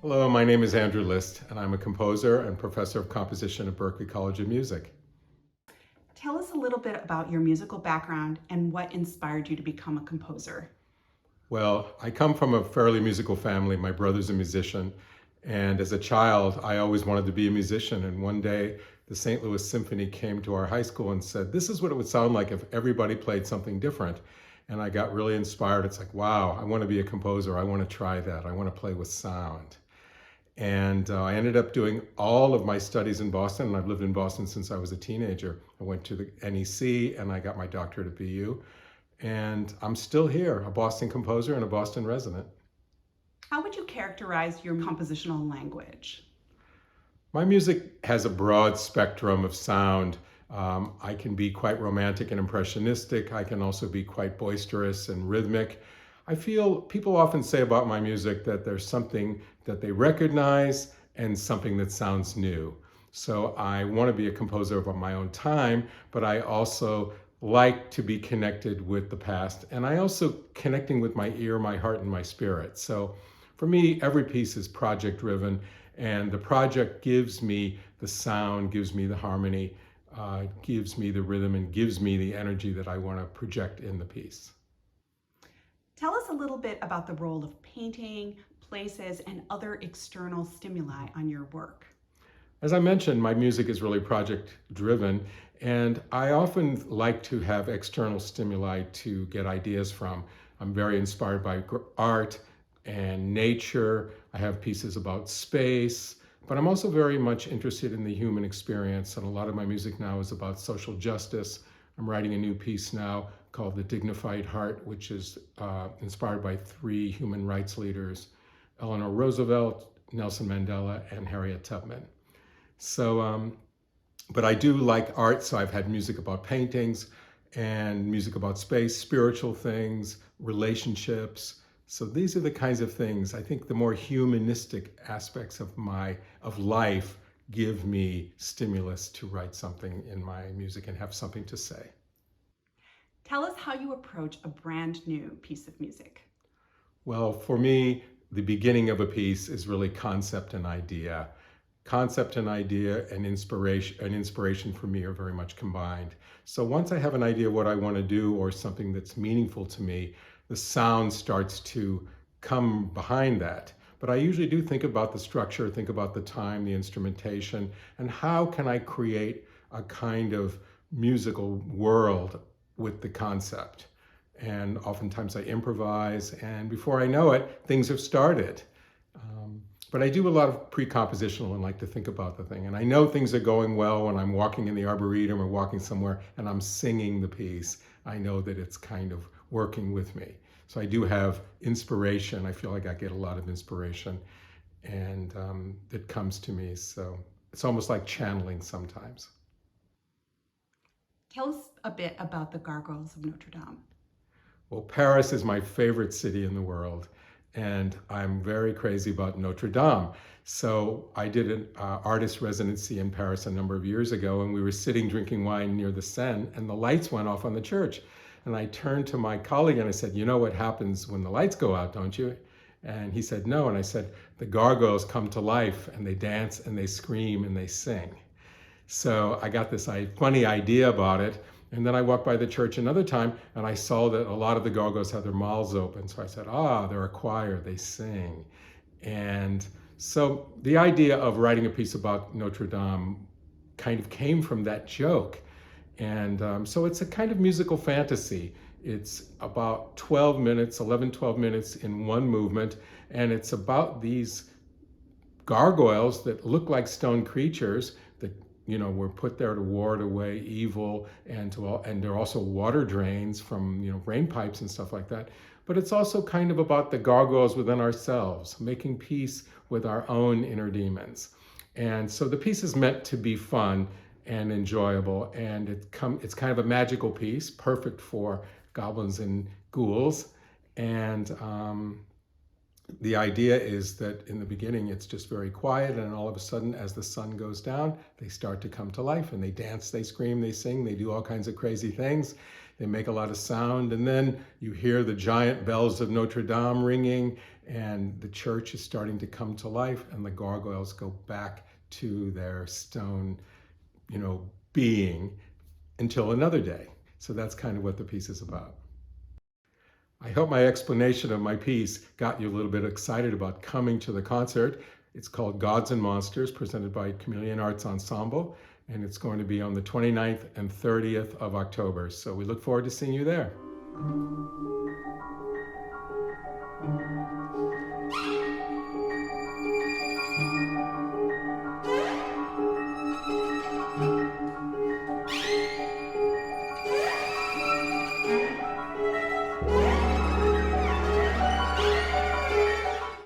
Hello, my name is Andrew List, and I'm a composer and professor of composition at Berklee College of Music. Tell us a little bit about your musical background and what inspired you to become a composer. Well, I come from a fairly musical family. My brother's a musician, and as a child, I always wanted to be a musician. And one day, the St. Louis Symphony came to our high school and said, "This is what it would sound like if everybody played something different." And I got really inspired. It's like, wow, I want to be a composer. I want to try that. I want to play with sound. And I ended up doing all of my studies in Boston, and I've lived in Boston since I was a teenager. I went to the NEC and I got my doctorate at BU, and I'm still here, a Boston composer and a Boston resident. How would you characterize your compositional language? My music has a broad spectrum of sound. I can be quite romantic and impressionistic. I can also be quite boisterous and rhythmic. I feel people often say about my music that there's something that they recognize and something that sounds new. So I want to be a composer of my own time, but I also like to be connected with the past. And I also connecting with my ear, my heart, and my spirit. So for me, every piece is project driven, and the project gives me the sound, gives me the harmony, gives me the rhythm, and gives me the energy that I want to project in the piece. Tell us a little bit about the role of painting, places, and other external stimuli on your work. As I mentioned, my music is really project driven, and I often like to have external stimuli to get ideas from. I'm very inspired by art and nature. I have pieces about space, but I'm also very much interested in the human experience, and a lot of my music now is about social justice. I'm writing a new piece now called The Dignified Heart, which is inspired by three human rights leaders, Eleanor Roosevelt, Nelson Mandela, and Harriet Tubman. So, but I do like art, so I've had music about paintings and music about space, spiritual things, relationships. So these are the kinds of things, I think the more humanistic aspects of life give me stimulus to write something in my music and have something to say. Tell us how you approach a brand new piece of music. Well, for me, the beginning of a piece is really concept and idea. Concept and idea and inspiration for me are very much combined. So once I have an idea of what I want to do or something that's meaningful to me, the sound starts to come behind that. But I usually do think about the structure, think about the time, the instrumentation, and how can I create a kind of musical world with the concept. And oftentimes I improvise, and before I know it, things have started. But I do a lot of pre-compositional and like to think about the thing. And I know things are going well when I'm walking in the Arboretum or walking somewhere and I'm singing the piece. I know that it's kind of working with me. So I do have inspiration. I feel like I get a lot of inspiration and it comes to me. So it's almost like channeling sometimes. Tell us a bit about the Gargoyles of Notre Dame. Well, Paris is my favorite city in the world, and I'm very crazy about Notre Dame. So I did an artist residency in Paris a number of years ago, and we were sitting drinking wine near the Seine, and the lights went off on the church. And I turned to my colleague and I said, "You know what happens when the lights go out, don't you?" And he said, "No." And I said, "The gargoyles come to life, and they dance, and they scream, and they sing." So I got this funny idea about it. And then I walked by the church another time and I saw that a lot of the gargoyles had their mouths open. So I said, they're a choir, they sing. And so the idea of writing a piece about Notre Dame kind of came from that joke. And so it's a kind of musical fantasy. It's about 12 minutes, 11, 12 minutes in one movement. And it's about these gargoyles that look like stone creatures that were put there to ward away evil and they're also water drains from rain pipes and stuff like that. But it's also kind of about the gargoyles within ourselves, making peace with our own inner demons. And so the piece is meant to be fun and enjoyable, and it's kind of a magical piece, perfect for goblins and ghouls. And The idea is that in the beginning it's just very quiet, and all of a sudden as the sun goes down, they start to come to life, and they dance, they scream, they sing, they do all kinds of crazy things. They make a lot of sound, and then you hear the giant bells of Notre Dame ringing, and the church is starting to come to life, and the gargoyles go back to their stone, being until another day. So that's kind of what the piece is about. I hope my explanation of my piece got you a little bit excited about coming to the concert. It's called Gods and Monsters, presented by Chameleon Arts Ensemble, and it's going to be on the 29th and 30th of October. So we look forward to seeing you there.